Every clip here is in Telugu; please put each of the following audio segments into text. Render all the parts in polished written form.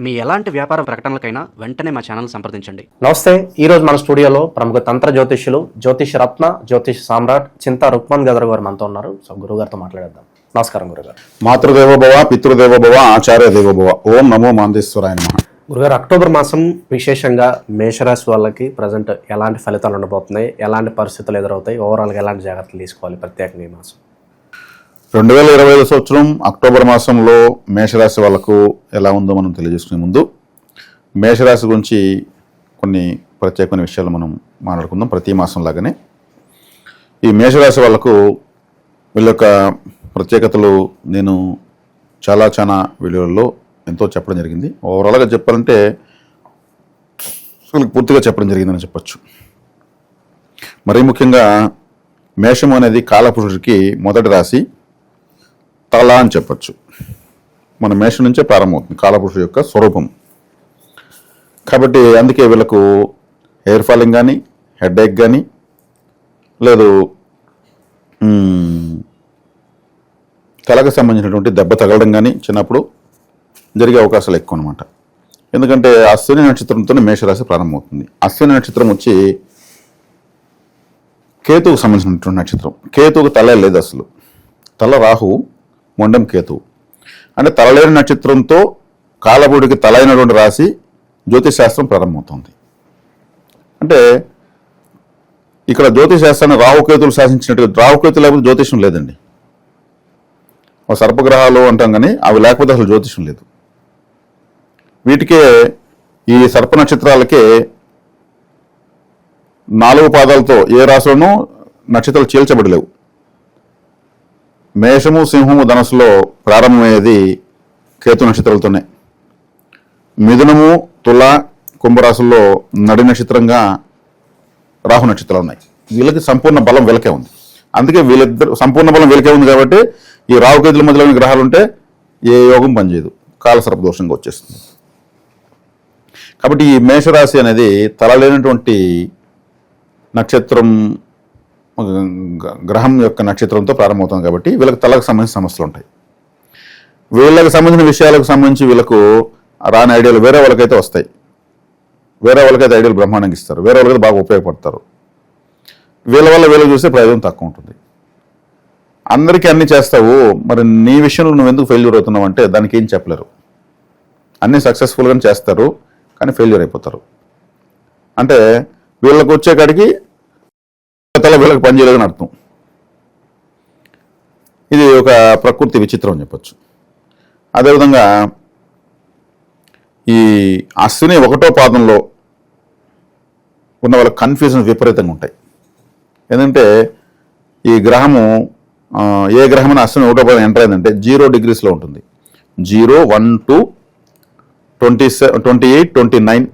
మీ ఎలాంటి వ్యాపార ప్రకటనలకైనా వెంటనే మా ఛానల్ సంప్రదించండి. నమస్తే. ఈరోజు మన స్టూడియోలో ప్రముఖ తంత్ర జ్యోతిష్యులు, జ్యోతిష్ రత్న, జ్యోతిష్ సామ్రాట్ చింతా రుక్మన్ గదర్ గారు మనతో ఉన్నారు. సో గురుగారితో మాట్లాడేద్దాం. నమస్కారం గురుగారు. మాతృదేవోభవ, పితృదేవోభవ, ఆచార్య దేవోభవ. ఓం నమో మాందేశ్వరాయ నమః. గురుగారు, అక్టోబర్ మాసం విశేషంగా మేషరాశి వాళ్ళకి ప్రజెంట్ ఎలాంటి ఫలితాలు ఉండబోతున్నాయి, ఎలాంటి పరిస్థితులు ఎదురవుతాయి, ఓవరాల్గా ఎలాంటి జాగ్రత్తలు తీసుకోవాలి ప్రత్యేకంగా ఈ మాసం? 2025 సంవత్సరం అక్టోబర్ మాసంలో మేషరాశి వాళ్ళకు ఎలా ఉందో మనం తెలియజేసుకునే ముందు మేషరాశి గురించి కొన్ని ప్రత్యేకమైన విషయాలు మనం మాట్లాడుకుందాం. ప్రతి మాసం లాగానే ఈ మేషరాశి వాళ్ళకు వీళ్ళ యొక్క ప్రత్యేకతలు నేను చాలా వీడియోల్లో ఎంతో చెప్పడం జరిగింది. ఓవరాల్గా చెప్పాలంటే వీళ్ళకి పూర్తిగా చెప్పడం జరిగిందని చెప్పచ్చు. మరీ ముఖ్యంగా మేషం అనేది కాలపురుషుడికి మొదటి రాశి, తల అని చెప్పచ్చు. మన మేషం నుంచే ప్రారంభమవుతుంది కాలపురుషుడు యొక్క స్వరూపం. కాబట్టి అందుకే వీళ్ళకు హెయిర్ ఫాలింగ్ కానీ, హెడేక్ కానీ, లేదు తలకు సంబంధించినటువంటి దెబ్బ తగలడం కానీ చిన్నప్పుడు జరిగే అవకాశాలు ఎక్కువ అనమాట. ఎందుకంటే అశ్విని నక్షత్రంతోనే మేషరాశి ప్రారంభమవుతుంది. అశ్విని నక్షత్రం వచ్చి కేతువుకు సంబంధించినటువంటి నక్షత్రం. కేతువుకు తల లేదు అసలు. తల రాహు, మొండం కేతువు. అంటే తలలేని నక్షత్రంతో కాలపురుడికి తల అయినటువంటి రాశి జ్యోతిష్ శాస్త్రం ప్రారంభమవుతుంది. అంటే ఇక్కడ జ్యోతిష్ శాస్త్రాన్ని రాహుకేతువులు శాసించినట్టుగా, రాహుకేతులు లేకపోతే జ్యోతిషం లేదండి. సర్పగ్రహాలు అంటాం కానీ అవి లేకపోతే అసలు జ్యోతిషం లేదు. వీటికే ఈ సర్ప నక్షత్రాలకే 4 పాదాలతో ఏ రాశిలోనూ నక్షత్రాలు చీల్చబడలేవు. మేషము, సింహము, ధనస్సులో ప్రారంభమయ్యేది కేతు నక్షత్రాలతోనే. మిథునము, తుల, కుంభరాశుల్లో నడి నక్షత్రంగా రాహు నక్షత్రాలు ఉన్నాయి. వీళ్ళకి సంపూర్ణ బలం వీళ్ళకే ఉంది. అందుకే వీళ్ళిద్దరు సంపూర్ణ బలం వీళ్ళకే ఉంది కాబట్టి ఈ రాహుకేతుల మధ్యలోని గ్రహాలు ఉంటే ఏ యోగం పనిచేయదు, కాలసర్ప దోషంగా వచ్చేస్తుంది. కాబట్టి ఈ మేషరాశి అనేది తల లేనటువంటి నక్షత్రం, గ్రహం యొక్క నక్షత్రంతో ప్రారంభమవుతుంది. కాబట్టి వీళ్ళకి తలకు సంబంధించిన సమస్యలు ఉంటాయి. వీళ్ళకి సంబంధించిన విషయాలకు సంబంధించి వీళ్ళకు రాని ఐడియాలు వేరే వాళ్ళకైతే వస్తాయి. వేరే వాళ్ళకైతే ఐడియాలు బ్రహ్మాండంగా ఇస్తారు, వేరే వాళ్ళకైతే బాగా ఉపయోగపడతారు. వీళ్ళ వల్ల వీళ్ళు చూస్తే ప్రయోజనం తక్కువ ఉంటుంది. అందరికీ అన్ని చేస్తావు, మరి నీ విషయంలో నువ్వు ఎందుకు ఫెయిల్యూర్ అవుతున్నావు అంటే దానికి ఏం చెప్పలేరు. అన్నీ సక్సెస్ఫుల్గానే చేస్తారు కానీ ఫెయిల్యూర్ అయిపోతారు. అంటే వీళ్ళకి వచ్చే కాడికి తల వీళ్ళకి పనిచేయలేదని అర్థం. ఇది ఒక ప్రకృతి విచిత్రం అని చెప్పచ్చు. అదేవిధంగా ఈ అశ్విని 1వ పాదంలో ఉన్న వాళ్ళకి కన్ఫ్యూజన్ విపరీతంగా ఉంటాయి. ఎందుకంటే ఈ గ్రహము ఏ గ్రహం అశ్విని 1వ పాదం ఎంటర్ అయిందంటే 0 డిగ్రీస్లో ఉంటుంది. 0, 1, 2, 27, 28, 29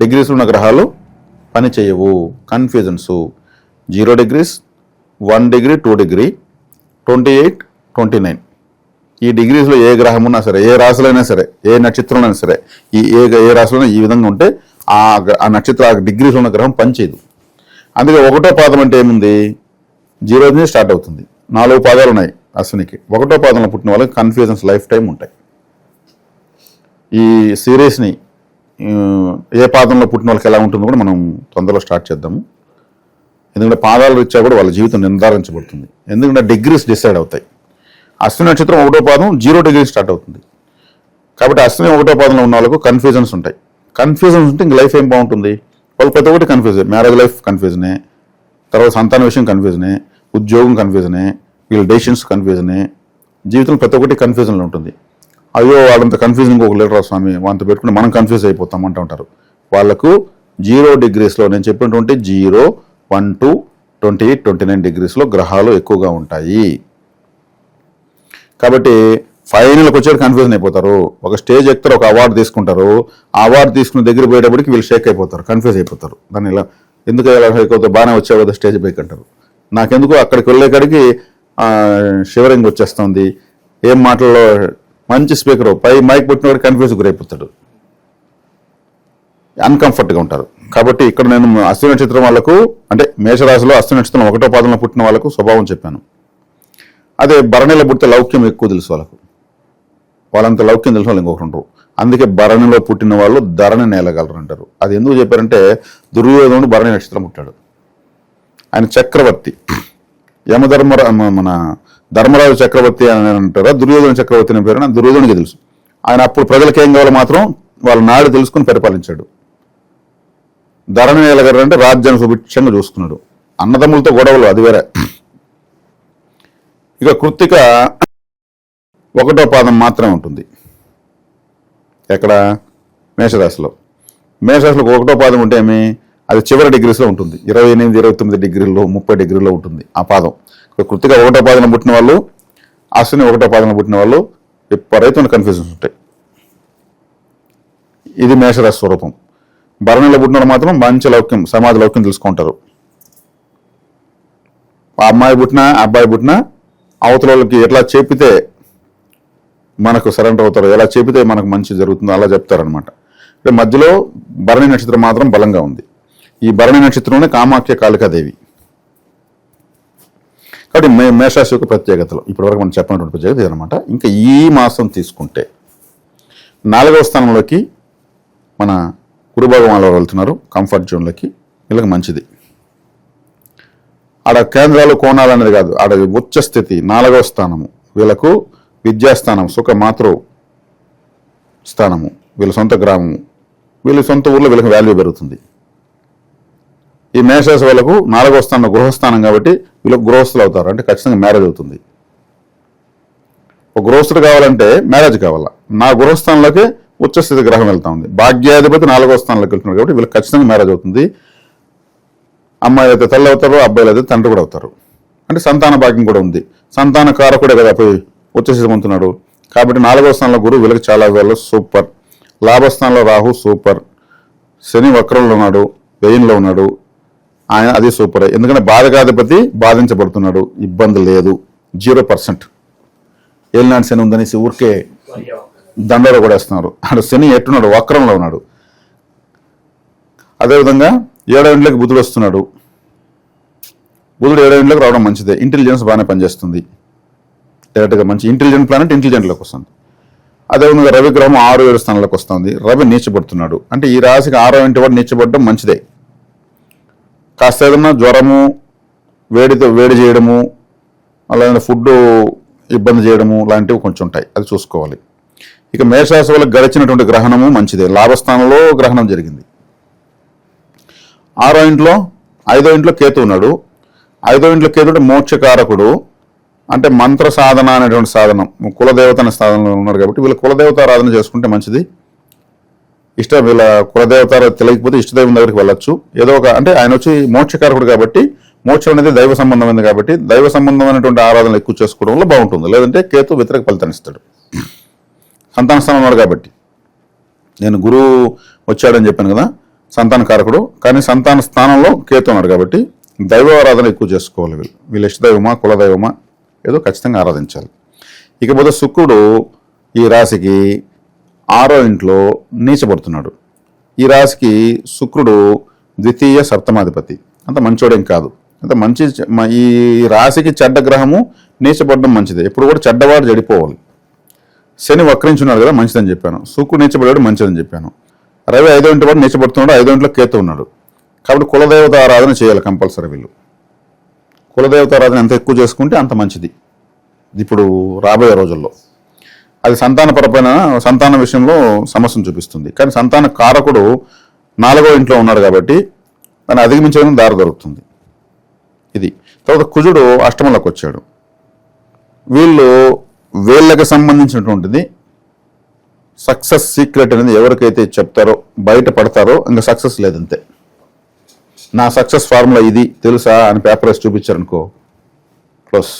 డిగ్రీస్లో ఉన్న గ్రహాలు పని చేయవు. కన్ఫ్యూజన్స్ 0 డిగ్రీస్, 1 డిగ్రీ, 2 డిగ్రీ, 28, 29 ఈ డిగ్రీస్లో ఏ గ్రహం ఉన్నా సరే, ఏ రాశులైనా సరే, ఏ నక్షత్రంలో అయినా సరే, ఈ ఏ రాశులైనా ఈ విధంగా ఉంటే ఆ నక్షత్ర ఆ డిగ్రీస్లో ఉన్న గ్రహం పనిచేయదు. అందుకే 1వ పాదం అంటే ఏముంది, 0 నుంచి స్టార్ట్ అవుతుంది. 4 పాదాలు ఉన్నాయి అశ్వినికి. 1వ పాదంలో పుట్టిన వాళ్ళకి కన్ఫ్యూజన్స్ లైఫ్ టైం ఉంటాయి. ఈ సిరీస్ని ఏ పాదంలో పుట్టిన వాళ్ళకి ఎలా ఉంటుందో కూడా మనం తొందరలో స్టార్ట్ చేద్దాము. ఎందుకంటే పాదాల రీత్యా కూడా వాళ్ళ జీవితం నిర్ధారించబడుతుంది. ఎందుకంటే డిగ్రీస్ డిసైడ్ అవుతాయి. అశ్విని నక్షత్రం 1వ పాదం 0 డిగ్రీ స్టార్ట్ అవుతుంది. కాబట్టి అశ్విని 1వ పాదంలో ఉన్న వాళ్ళకు కన్ఫ్యూజన్స్ ఉంటాయి. కన్ఫ్యూజన్స్ ఉంటే ఇంక లైఫ్ ఏం బాగుంటుంది. వాళ్ళు ప్రతి ఒక్కటి కన్ఫ్యూజన్. మ్యారేజ్ లైఫ్ కన్ఫ్యూజనే, తర్వాత సంతాన విషయం కన్ఫ్యూజనే, ఉద్యోగం కన్ఫ్యూజనే, వీళ్ళ డెసిషన్స్ కన్ఫ్యూజనే, జీవితంలో ప్రతి ఒక్కటి కన్ఫ్యూజన్లో ఉంటుంది. అయ్యో వాళ్ళంత కన్ఫ్యూజన్ ఒక లీటర్ స్వామి అంత పెట్టుకుని మనం కన్ఫ్యూజ్ అయిపోతాం అంటూ ఉంటారు. వాళ్ళకు 0 డిగ్రీస్లో నేను చెప్పినటువంటి 0, 1, 2, 28, 29 డిగ్రీస్లో గ్రహాలు ఎక్కువగా ఉంటాయి. కాబట్టి ఫైనల్కి వచ్చేది కన్ఫ్యూజన్ అయిపోతారు. ఒక స్టేజ్ ఎక్కుతారు, ఒక అవార్డు తీసుకుంటారు. ఆ అవార్డు తీసుకుని దగ్గర పోయేటప్పటికి వీళ్ళు షేక్ అయిపోతారు, కన్ఫ్యూజ్ అయిపోతారు. దాన్ని ఇలా ఎందుకు ఎలా షేక్ అవుతారు, బాగానే వచ్చావు కదా స్టేజ్ పైకి అంటారు. నాకెందుకు అక్కడికి వెళ్ళేకాడికి షివరింగ్ వచ్చేస్తుంది. ఏం మాటల్లో మంచి స్పీకర్ పై మైక్ పుట్టినవాడు కన్ఫ్యూజ్ గురైపోతాడు, అన్కంఫర్ట్గా ఉంటారు. కాబట్టి ఇక్కడ నేను అశ్విని నక్షత్రం వాళ్ళకు, అంటే మేషరాశిలో అశ్విని నక్షత్రం 1వ పాదంలో పుట్టిన వాళ్ళకు స్వభావం చెప్పాను. అదే భరణిలో పుడితే లౌక్యం ఎక్కువ తెలుసు వాళ్ళకు. వాళ్ళంత లౌక్యం తెలిసిన వాళ్ళు ఇంకొకరు ఉండరు. అందుకే భరణిలో పుట్టిన వాళ్ళు ధరణి నేలగలరు అంటారు. అది ఎందుకు చెప్పారంటే దుర్యోధనుడు భరణి నక్షత్రం పుట్టాడు. ఆయన చక్రవర్తి, మన ధర్మరాజు చక్రవర్తి అని అంటారా దుర్యోధన చక్రవర్తి అనే పేరు దుర్యోధనుడికి తెలుసు. ఆయన అప్పుడు ప్రజలకు ఏం కావాలో మాత్రం వాళ్ళ నాడు తెలుసుకుని పరిపాలించాడు. ధరణి నేలగలరు అంటే రాజ్యాన్ని సుభిక్షంగా చూసుకున్నాడు. అన్నదమ్ములతో గొడవలు అది వేరే. ఇక కృత్తిక 1వ పాదం మాత్రమే ఉంటుంది. ఎక్కడ? మేషరాశిలో. మేషరాశిలో 1వ పాదం ఉంటే ఏమి, అది చివరి డిగ్రీస్లో ఉంటుంది. 28, 29 డిగ్రీల్లో, 30 డిగ్రీల్లో ఉంటుంది ఆ పాదం. కృత్తిక 1వ పాదంలో పుట్టిన వాళ్ళు, అశ్విని 1వ పాదంలో పుట్టిన వాళ్ళు విపరీతమైన కన్ఫ్యూజన్స్ ఉంటాయి. ఇది మేషరాశి స్వరూపం. భరణిలో పుట్టిన వాళ్ళు మాత్రం మంచి లౌక్యం, సమాజ లౌక్యం తెలుసుకుంటారు. ఆ అమ్మాయి పుట్టినా అబ్బాయి పుట్టినా అవతల వాళ్ళకి ఎట్లా చెప్పితే మనకు సరెండర్ అవుతారు, ఎలా చెబితే మనకు మంచి జరుగుతుందో అలా చెప్తారనమాట. అంటే మధ్యలో భరణి నక్షత్రం మాత్రం బలంగా ఉంది. ఈ భరణి నక్షత్రంలోనే కామాఖ్య కాళికాదేవి. కాబట్టి మేషరాశి యొక్క ప్రత్యేకతలు ఇప్పటివరకు మనం చెప్పినటువంటి ప్రత్యేకత ఇదనమాట. ఇంకా ఈ మాసం తీసుకుంటే 4వ స్థానంలోకి మన గురు భగవాన్ వారు వెళ్తున్నారు, కంఫర్ట్ జోన్లోకి. వీళ్ళకి మంచిది. ఆడ కేంద్రాలు కోణాలు అనేది కాదు, ఆడ ఉచ్చ స్థితి 4వ స్థానము. వీళ్ళకు విద్యాస్థానం, సుఖ మాతృ స్థానము, వీళ్ళ సొంత గ్రామము, వీళ్ళ సొంత ఊర్లో వీళ్ళకి వాల్యూ పెరుగుతుంది. ఈ మేషరాశి వాళ్ళకు 4వ స్థానం గృహస్థానం కాబట్టి వీళ్ళకి గృహస్థులు అవుతారు. అంటే ఖచ్చితంగా మ్యారేజ్ అవుతుంది. ఒక గృహస్థుడు కావాలంటే మ్యారేజ్ కావాలా. నా గృహస్థానంలోకి ఉచ్చస్థితి గ్రహం వెళ్తా ఉంది. భాగ్యాధిపతి 4వ స్థానంలోకి వెళ్తున్నారు కాబట్టి వీళ్ళకి ఖచ్చితంగా మ్యారేజ్ అవుతుంది. అమ్మాయిలు అయితే తల్లి అవుతారు, అబ్బాయిలు అయితే తండ్రి కూడా అవుతారు. అంటే సంతాన భాగ్యం కూడా ఉంది. సంతాన కారకుడే కదా పోయి ఉచ్చస్థితి పొందుతున్నాడు. కాబట్టి 4వ స్థానంలో గురువు వీళ్ళకి చాలా వేళ్ళు సూపర్. లాభస్థానంలో రాహు సూపర్. శని వక్రంలో ఉన్నాడు, వ్యయంలో ఉన్నాడు, ఆయన అది సూపర్. ఎందుకంటే బాధకాధిపతి బాధించబడుతున్నాడు, ఇబ్బంది లేదు, 0%. ఏలినాటి శని ఉందనేసి ఊరికే దండలో కూడా వేస్తున్నారు. అక్కడ శని ఎట్టున్నాడు, వక్రంలో ఉన్నాడు. అదేవిధంగా 7వ ఇంట్లోకి బుధుడు వస్తున్నాడు. బుధుడు 7వ ఇంట్లోకి రావడం మంచిదే. ఇంటెలిజెన్స్ బాగానే పనిచేస్తుంది. డైరెక్ట్గా మంచి ఇంటెలిజెంట్ ప్లానెట్ ఇంటెలిజెంట్లోకి వస్తుంది. అదేవిధంగా రవి గ్రహం 6, 7 స్థానంలోకి వస్తుంది. రవి నీచబడుతున్నాడు. అంటే ఈ రాశికి 6వ ఇంటి వాడు నీచబడడం మంచిదే. కాస్త ఏదన్నా జ్వరము, వేడి చేయడము, అలాగే ఫుడ్ ఇబ్బంది చేయడము లాంటివి కొంచెం ఉంటాయి, అది చూసుకోవాలి. ఇక మేషరాశి వాళ్ళకి గడిచినటువంటి గ్రహణము మంచిదే. లాభస్థానంలో గ్రహణం జరిగింది. 6వ ఇంట్లో 5వ ఇంట్లో కేతు ఉన్నాడు. 5వ ఇంట్లో కేతు అంటే మోక్షకారకుడు, అంటే మంత్ర సాధన అనేటువంటి సాధనం, కులదేవత అనే సాధనలో ఉన్నారు కాబట్టి వీళ్ళు కులదేవత ఆరాధన చేసుకుంటే మంచిది. వీళ్ళ కులదేవత తెలియకపోతే ఇష్టదైవం దగ్గరికి వెళ్ళొచ్చు. ఏదో ఒక అంటే ఆయన వచ్చి మోక్షకారకుడు కాబట్టి మోక్షం అనేది దైవ సంబంధమైనది కాబట్టి దైవ సంబంధమైనటువంటి ఆరాధనలు ఎక్కువ చేసుకోవడం వల్ల బాగుంటుంది. లేదంటే కేతు వ్యతిరేక ఫలితాన్ని ఇస్తాడు. సంతాన స్థానం ఉన్నాడు కాబట్టి, నేను గురువు వచ్చాడని చెప్పాను కదా, సంతాన కారకుడు, కానీ సంతాన స్థానంలో కేతు ఉన్నాడు కాబట్టి దైవ ఆరాధన ఎక్కువ చేసుకోవాలి. వీళ్ళ ఇష్టదైవమా కులదైవమా ఏదో ఖచ్చితంగా ఆరాధించాలి. ఇకపోతే శుక్రుడు ఈ రాశికి 6వ ఇంట్లో నీచబడుతున్నాడు. ఈ రాశికి శుక్రుడు ద్వితీయ సప్తమాధిపతి. అంత మంచోడేం కాదు. అంత మంచి ఈ రాశికి చెడ్డ గ్రహము నీచబడడం మంచిదే. ఎప్పుడు కూడా చెడ్డవాడు చెడిపోవాలి. శని వక్రించున్నాడు కదా, మంచిదని చెప్పాను. శుక్రుడు నీచబడాడు, మంచిదని చెప్పాను. రవి 5వ ఇంటి వాడు నీచబడుతున్నాడు, 5వ ఇంట్లో కేతు ఉన్నాడు. కాబట్టి కులదేవత ఆరాధన చేయాలి కంపల్సరీ. వీళ్ళు కులదేవత ఆరాధన ఎంత ఎక్కువ చేసుకుంటే అంత మంచిది ఇప్పుడు రాబోయే రోజుల్లో. అది సంతానపరమైన సంతాన విషయంలో సమస్యను చూపిస్తుంది. కానీ సంతాన కారకుడు 4వ ఇంట్లో ఉన్నాడు కాబట్టి దాన్ని అధిగమించడం దారి దొరుకుతుంది. ఇది తర్వాత కుజుడు అష్టమంలోకి వచ్చాడు. వీళ్ళకి సంబంధించినటువంటిది సక్సెస్ సీక్రెట్ అనేది ఎవరికైతే చెప్తారో బయట పడతారో ఇంకా సక్సెస్ లేదంతే. నా సక్సెస్ ఫార్ములా ఇది తెలుసా అని పేపర్ వేసి చూపించారనుకో క్లోజ్.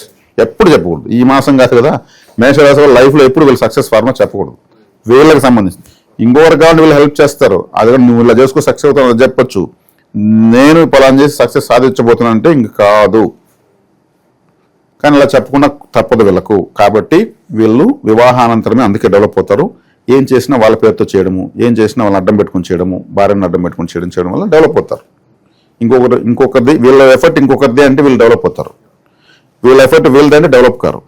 ఎప్పుడు చెప్పకూడదు. ఈ మాసం కాదు కదా, మేషరాశి వాళ్ళ లైఫ్లో ఎప్పుడు వీళ్ళు సక్సెస్ ఫార్ములా చెప్పకూడదు. వీళ్ళకి సంబంధించి ఇంకొకరు కావాలి వీళ్ళు హెల్ప్ చేస్తారు, అది కూడా నువ్వు ఇలా చేసుకో సక్సెస్ అవుతావు చెప్పొచ్చు. నేను పలానా చేసి సక్సెస్ సాధించబోతున్నా అంటే ఇంక కాదు. కానీ ఇలా చెప్పకుండా తప్పదు వీళ్ళకు. కాబట్టి వీళ్ళు వివాహానంతరమే అందుకే డెవలప్ అవుతారు. ఏం చేసినా వాళ్ళ పేరుతో చేయడము, ఏం చేసినా వాళ్ళని అడ్డం పెట్టుకుని చేయడము, భార్యను అడ్డం పెట్టుకుని చేయడం వల్ల డెవలప్ అవుతారు. ఇంకొకరిది వీళ్ళ ఎఫర్ట్ ఇంకొకరిది అంటే వీళ్ళు డెవలప్ అవుతారు. వీళ్ళ ఎఫర్ట్ వీళ్ళది అంటే డెవలప్ కారు.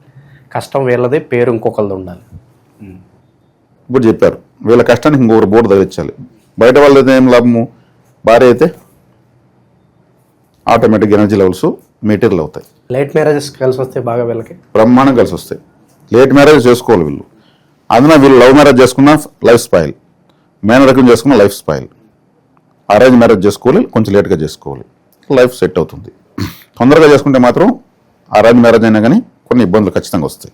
కష్టం వీళ్ళది, పేరు ఇంకొకరిది ఉండాలి. ఇప్పుడు చెప్పారు వీళ్ళ కష్టానికి ఇంకొకరు బోర్డు తగిలించాలి. బయట వాళ్ళైతే ఏం లాభము, భార్య అయితే ఆటోమేటిక్ ఎనర్జీ లెవెల్స్ మెటీరియల్ అవుతాయి. లేట్ మ్యారేజెస్ కలిసి వస్తే బాగా వీళ్ళకి బ్రహ్మాండం కలిసి వస్తాయి. లేట్ మ్యారేజ్ చేసుకోవాలి వీళ్ళు. అందున వీళ్ళు లవ్ మ్యారేజ్ చేసుకున్న లైఫ్ స్పాయిల్, మేనరకం చేసుకున్న లైఫ్ స్పాయిల్. అరేంజ్ మ్యారేజ్ చేసుకోవాలి, కొంచెం లేట్గా చేసుకోవాలి, లైఫ్ సెట్ అవుతుంది. తొందరగా చేసుకుంటే మాత్రం అరేంజ్ మ్యారేజ్ అయినా కానీ కొన్ని ఇబ్బందులు ఖచ్చితంగా వస్తాయి.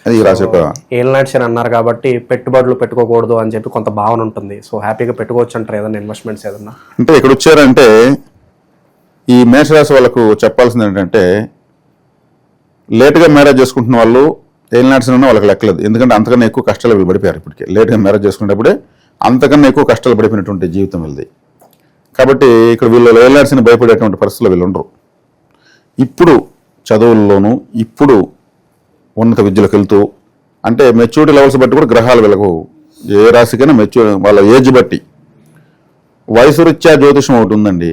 అది ఈ రాశి యొక్క ఏలినాటి శని అన్నారు కాబట్టి పెట్టుబడులు పెట్టుకోకూడదు అని చెప్పి కొంత భావన ఉంటుంది. సో హ్యాపీగా పెట్టుకోవచ్చు అంటారు ఏదైనా ఇన్వెస్ట్మెంట్స్ ఏదన్నా. అంటే ఇక్కడ వచ్చారంటే ఈ మేషరాశి వాళ్ళకు చెప్పాల్సింది ఏంటంటే లేట్గా మ్యారేజ్ చేసుకుంటున్న వాళ్ళు ఏలినాటి శని వాళ్ళకి లెక్కలేదు. ఎందుకంటే అంతకన్నా ఎక్కువ కష్టాలు వీళ్ళు పడిపోయారు. ఇప్పటికే లేట్గా మ్యారేజ్ చేసుకునేటప్పుడే అంతకన్నా ఎక్కువ కష్టాలు పడిపోయినటువంటి జీవితం వీళ్ళది. కాబట్టి ఇక్కడ వీళ్ళు ఏలినాటి శని భయపడేటువంటి పరిస్థితులు వీళ్ళు ఉండరు. ఇప్పుడు చదువుల్లోనూ ఇప్పుడు ఉన్నత విద్యలకు వెళ్తూ అంటే మెచ్యూరిటీ లెవెల్స్ బట్టి కూడా గ్రహాలు వీళ్ళకు ఏ రాశికైనా వాళ్ళ ఏజ్ బట్టి వయసు రీత్యా జ్యోతిషం ఒకటి ఉందండి.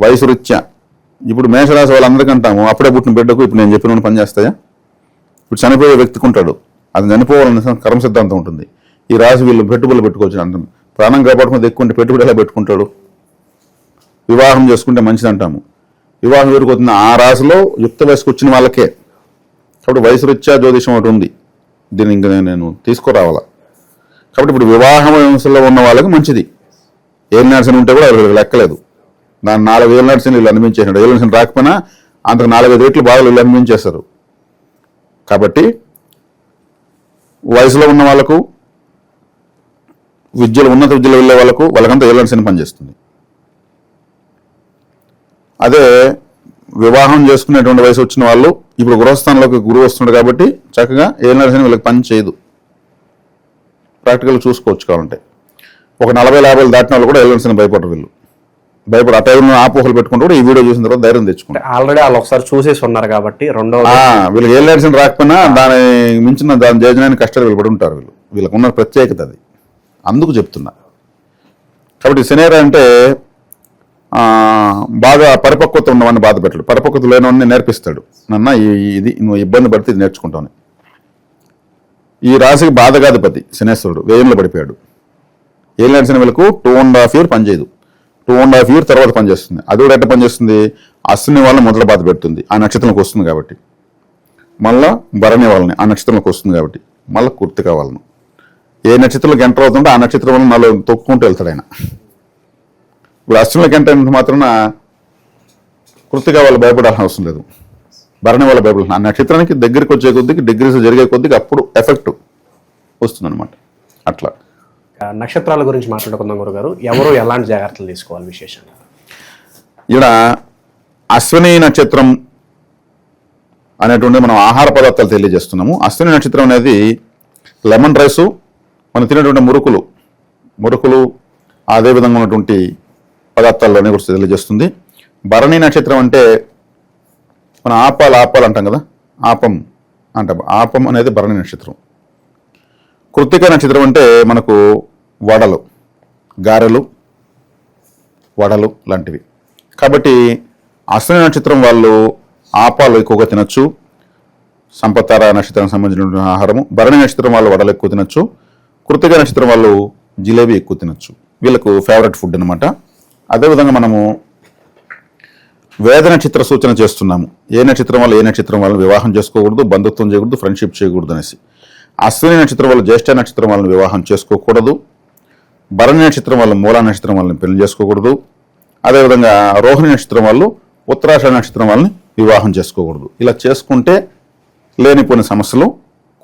వయసు రీత్యా ఇప్పుడు మేషరాశి వాళ్ళందరికంటాము అప్పుడే పుట్టిన బిడ్డకు ఇప్పుడు నేను చెప్పిన పని చేస్తాయా? ఇప్పుడు చనిపోయే వ్యక్తికి ఉంటాడు, అది చనిపోవాలనే కర్మ సిద్ధాంతం ఉంటుంది. ఈ రాశి వీళ్ళు పెట్టుబడులు పెట్టుకోవచ్చు అంటాం. ప్రాణం కాపాడుకుంటే ఎక్కువ పెట్టుబడి ఎలా పెట్టుకుంటాడు? వివాహం చేసుకుంటే మంచిది అంటాము. వివాహం ఎవరికొస్తుంది? ఆ రాశిలో యుక్త వయసుకు వచ్చిన వాళ్ళకే. కాబట్టి వయసు రీత్యా జ్యోతిషం ఒకటి ఉంది, దీన్ని ఇంకా నేను తీసుకురావాలా. కాబట్టి ఇప్పుడు వివాహ వయసులో ఉన్న వాళ్ళకి మంచిది. ఏలినాటి శని ఉంటే కూడా వీళ్ళకి లెక్కలేదు. దాన్ని 4 ఏలినాటి శని వీళ్ళు అనిపించేసాడు. ఏలినాటి శని రాకపోయినా అంతకు 4-5 రెట్లు బాగా వీళ్ళు అనిపించేస్తారు. కాబట్టి వయసులో ఉన్న వాళ్ళకు, ఉన్నత విద్యలో వెళ్ళే వాళ్ళకంతా ఏలినాటి శని పనిచేస్తుంది. అదే వివాహం చేసుకునేటువంటి వయసు వచ్చిన వాళ్ళు ఇప్పుడు గృహస్థానంలోకి గురువు వస్తున్నాడు కాబట్టి చక్కగా ఏలినాటి శని వీళ్ళకి పని చేయదు. ప్రాక్టికల్ చూసుకోవచ్చు. కావాలంటే ఒక 40-50 దాటిన వాళ్ళు కూడా ఏలినాటి శని భయపడరు. వీళ్ళు భయపడు ఆ టైంలో ఆపోహలు పెట్టుకుంటూ కూడా ఈ వీడియో చూసిన తర్వాత ధైర్యం తెచ్చుకుంటారు. ఆల్రెడీ వాళ్ళు ఒకసారి చూసేసి ఉన్నారు కాబట్టి వీళ్ళకి ఏలినాటి శని రాకపోయినా దాని మించిన దాని జయజనానికి కష్టాలు వీళ్ళు పడి ఉంటారు. వీళ్ళకు ఉన్న ప్రత్యేకత అది, అందుకు చెప్తున్నా. కాబట్టి శనేర అంటే బాగా పరిపక్వత ఉన్నవాడిని బాధ పెట్టాడు, పరిపక్వత లేనివాడిని నేర్పిస్తాడు. ఇది నువ్వు ఇబ్బంది పడితే ఇది నేర్చుకుంటావు. ఈ రాశికి బాధగాధిపతి శనేశ్వరుడు వ్యయంలో పడిపోయాడు. ఏలినాటి శని వీళ్ళకు 2.5 years పనిచేయదు. 2.5 years తర్వాత పనిచేస్తుంది. అది కూడా ఎట్లా పనిచేస్తుంది? అశ్విని వాళ్ళని మొదట బాధ పెడుతుంది, ఆ నక్షత్రంలోకి వస్తుంది కాబట్టి. మళ్ళా భరణి వాళ్ళని ఆ నక్షత్రంలోకి వస్తుంది కాబట్టి మళ్ళీ కృత్తిక వాళ్ళను ఏ నక్షత్రంలోకి ఎంటర్ అవుతుంటే ఆ నక్షత్రం వల్ల నాలో తొక్కుంటూ వెళ్తాడు ఆయన. ఇప్పుడు అశ్వినిలోకి ఎంటర్ అయినంత మాత్రాన కృత్తిక వాళ్ళు భయపడాల్సిన అవసరం లేదు, భరణి వాళ్ళు భయపడాల్సిన. ఆ నక్షత్రానికి దగ్గరికి వచ్చే కొద్దికి డిగ్రీస్ జరిగే కొద్దికి అప్పుడు ఎఫెక్ట్ వస్తుందన్నమాట. అట్లా నక్షత్రాల గురించి మాట్లాడుకుందాం గురుగారు. ఎవరు ఎలాంటి జాగ్రత్తలు తీసుకోవాలి విశేషంగా? ఇక్కడ అశ్విని నక్షత్రం అనేటువంటి మనం ఆహార పదార్థాలు తెలియజేస్తున్నాము. అశ్విని నక్షత్రం అనేది లెమన్ రైసు, మనం తినేటువంటి మురుకులు అదేవిధంగా ఉన్నటువంటి పదార్థాల్లోనే కూడా తెలియజేస్తుంది. భరణి నక్షత్రం అంటే మనం ఆపాలు అంటాం కదా, ఆపం అనేది భరణి నక్షత్రం. కృత్తిక నక్షత్రం అంటే మనకు వడలు, గారెలు, వడలు లాంటివి. కాబట్టి అశ్విని నక్షత్రం వాళ్ళు ఆపాలు ఎక్కువగా తినచ్చు, సంపత్తార నక్షత్రానికి సంబంధించిన ఆహారము. భరణి నక్షత్రం వాళ్ళు వడలు ఎక్కువ తినచ్చు, కృత్తిక నక్షత్రం వాళ్ళు జిలేబీ ఎక్కువ తినచ్చు. వీళ్ళకు ఫేవరెట్ ఫుడ్ అనమాట. అదేవిధంగా మనము వేద నక్షత్ర సూచన చేస్తున్నాము. ఏ నక్షత్రం వాళ్ళు వివాహం చేసుకోకూడదు, బంధుత్వం చేయకూడదు, ఫ్రెండ్షిప్ చేయకూడదు అనేసి. అశ్విని నక్షత్రం వాళ్ళు జ్యేష్ఠ నక్షత్రం వాళ్ళని వివాహం చేసుకోకూడదు, భరణి నక్షత్రం వాళ్ళు మూలా నక్షత్రం వాళ్ళని పెళ్లి చేసుకోకూడదు, అదేవిధంగా రోహిణి నక్షత్రం వాళ్ళు ఉత్తరాషాఢ నక్షత్రం వాళ్ళని వివాహం చేసుకోకూడదు. ఇలా చేసుకుంటే లేనిపోయిన సమస్యలు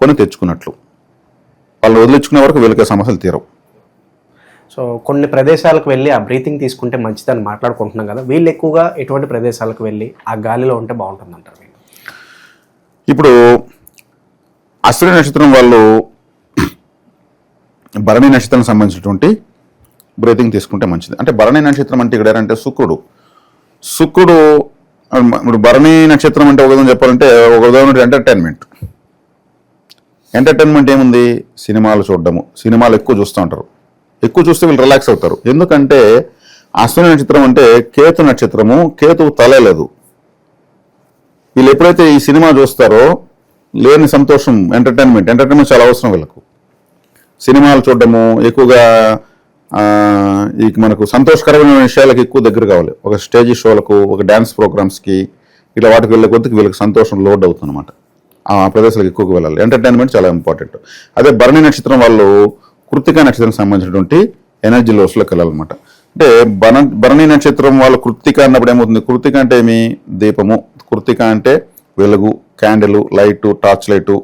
కొని తెచ్చుకున్నట్లు. వాళ్ళు వదిలించుకునే వరకు వీళ్ళకి సమస్యలు తీరవు. సో కొన్ని ప్రదేశాలకు వెళ్ళి ఆ బ్రీతింగ్ తీసుకుంటే మంచిదని మాట్లాడుకుంటున్నాం కదా, వీళ్ళు ఎక్కువగా ఎటువంటి ప్రదేశాలకు వెళ్ళి ఆ గాలిలో ఉంటే బాగుంటుంది అంటారు? ఇప్పుడు అశ్విని నక్షత్రం వాళ్ళు భరణి నక్షత్రానికి సంబంధించినటువంటి బ్రీతింగ్ తీసుకుంటే మంచిది. అంటే భరణి నక్షత్రం అంటే ఇక్కడ ఏంటంటే శుక్రుడు ఇప్పుడు భరణి నక్షత్రం అంటే ఒక విధంగా చెప్పాలంటే ఒక విధంగా ఎంటర్టైన్మెంట్ ఏముంది? సినిమాలు చూడడము, సినిమాలు ఎక్కువ చూస్తూ ఉంటారు. ఎక్కువ చూస్తే వీళ్ళు రిలాక్స్ అవుతారు. ఎందుకంటే అశ్విని నక్షత్రం అంటే కేతు నక్షత్రము, కేతువు తలే లేదు. వీళ్ళు ఎప్పుడైతే ఈ సినిమా చూస్తారో లేని సంతోషం, ఎంటర్టైన్మెంట్ చాలా అవసరం వీళ్ళకు. సినిమాలు చూడడము ఎక్కువగా ఈ మనకు సంతోషకరమైన విషయాలకు ఎక్కువ దగ్గర కావాలి. ఒక స్టేజ్ షోలకు, ఒక డ్యాన్స్ ప్రోగ్రామ్స్కి, ఇట్లా వాటికి వెళ్ళే కొద్దికి వీళ్ళకి సంతోషం లోడ్ అవుతుంది అనమాట. ఆ ప్రదేశాలకు ఎక్కువగా వెళ్ళాలి. ఎంటర్టైన్మెంట్ చాలా ఇంపార్టెంట్. అదే భరణి నక్షత్రం వాళ్ళు కృత్తికా నక్షత్రానికి సంబంధించినటువంటి ఎనర్జీ లోస్లోకి వెళ్ళాలన్నమాట. అంటే భరణి నక్షత్రం వాళ్ళు కృత్తిక అన్నప్పుడు ఏమవుతుంది? కృత్తిక అంటే ఏమి? దీపము. కృత్తిక అంటే వెలుగు, క్యాండిల్, లైటు, టార్చ్ లైటు,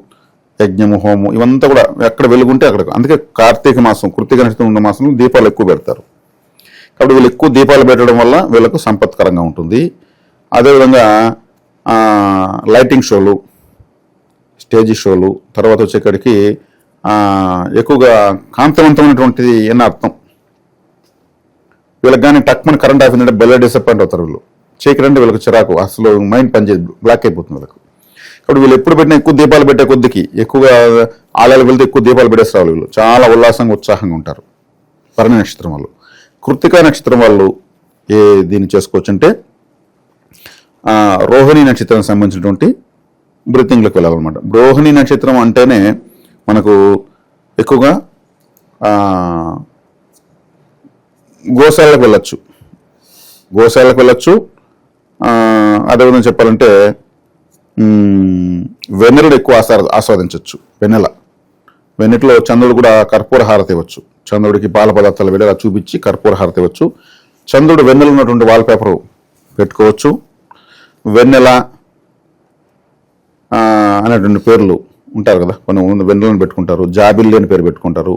యజ్ఞము, హోము, ఇవంతా కూడా ఎక్కడ వెలుగుంటే అక్కడ. అందుకే కార్తీక మాసం, కృత్తిక నక్షత్రం ఉన్న మాసంలో దీపాలు ఎక్కువ పెడతారు. కాబట్టి వీళ్ళు ఎక్కువ దీపాలు పెట్టడం వల్ల వీళ్ళకు సంపత్కరంగా ఉంటుంది. అదేవిధంగా లైటింగ్ షోలు, స్టేజ్ షోలు, తర్వాత వచ్చేక్కడికి ఎక్కువగా కాంతివంతమైనటువంటిది అని అర్థం. వీళ్ళకి కానీ టక్మని కరెంట్ ఆఫ్ అయిందంటే బెల్ల డిసప్పాయింట్ అవుతారు. వీళ్ళు చీకరంటే వీళ్ళకి చిరాకు, అసలు మైండ్ పనిచేయదు, బ్లాక్ అయిపోతుంది వీళ్ళకి. కాబట్టి వీళ్ళు ఎప్పుడు పెట్టినా ఎక్కువ దీపాలు పెట్టే కొద్దికి, ఎక్కువగా ఆలయాలకు వెళ్తే ఎక్కువ దీపాలు పెట్టేసి రావాలి. వీళ్ళు చాలా ఉల్లాసంగా, ఉత్సాహంగా ఉంటారు. భరణి నక్షత్రం వాళ్ళు. కృత్తికా నక్షత్రం వాళ్ళు దీన్ని చేసుకోవచ్చు అంటే రోహిణి నక్షత్రానికి సంబంధించినటువంటి బ్రీతింగ్లోకి వెళ్ళాలన్నమాట. రోహిణి నక్షత్రం అంటేనే మనకు ఎక్కువగా గోశాలకు వెళ్ళచ్చు, అదేవిధంగా చెప్పాలంటే వెన్నెలను ఎక్కువ ఆస్వాదించవచ్చు. వెన్నెట్లో చంద్రుడు కూడా కర్పూర హారతి ఇవ్వచ్చు. చంద్రుడికి పాల పదార్థాలు వెళ్ళేలా చూపించి కర్పూర హారతి ఇవ్వచ్చు. చంద్రుడు వెన్నెల ఉన్నటువంటి వాల్పేపర్ పెట్టుకోవచ్చు. వెన్నెల అనేటువంటి పేర్లు ఉంటారు కదా, కొన్ని వెన్నెలను పెట్టుకుంటారు. జాబిల్లి అని పేరు పెట్టుకుంటారు.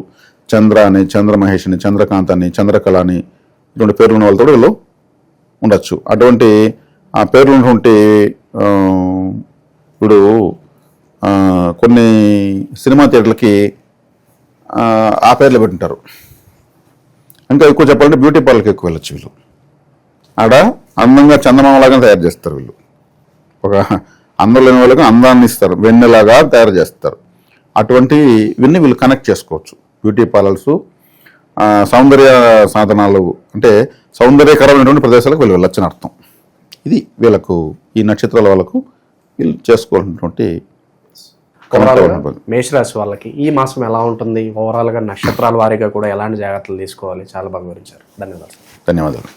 చంద్ర అని, చంద్రమహేష్ అని, చంద్రకాంత్ అని, చంద్రకళ అని, ఇటువంటి పేర్లు ఉన్న వాళ్ళతో వీళ్ళు ఉండొచ్చు. అటువంటి ఆ పేర్లు ఉన్నటువంటి ఇప్పుడు కొన్ని సినిమా థియేటర్లకి ఆ పేర్లు పెట్టుంటారు. ఇంకా ఎక్కువ చెప్పాలంటే బ్యూటీ పార్లర్కి ఎక్కువ వెళ్ళొచ్చు. వీళ్ళు ఆడ అందంగా చందమామలాగా తయారు చేస్తారు. వీళ్ళు ఒక అందం లేని వాళ్ళకి అందాన్ని ఇస్తారు, వెన్నెలాగా తయారు చేస్తారు. అటువంటి ఇవన్నీ వీళ్ళు కనెక్ట్ చేసుకోవచ్చు. బ్యూటీ పార్లర్స్, సౌందర్య సాధనాలు, అంటే సౌందర్యకరమైనటువంటి ప్రదేశాలకు వీళ్ళు వెళ్ళొచ్చని అర్థం. ఇది వీళ్ళకు, ఈ నక్షత్రాల వాళ్ళకు వీళ్ళు చేసుకోవాల్సినటువంటి. మేషరాశి వాళ్ళకి ఈ మాసం ఎలా ఉంటుంది? ఓవరాల్గా నక్షత్రాల వారీగా కూడా ఎలాంటి జాగ్రత్తలు తీసుకోవాలి? చాలా బాగా వివరించారు. ధన్యవాదాలు.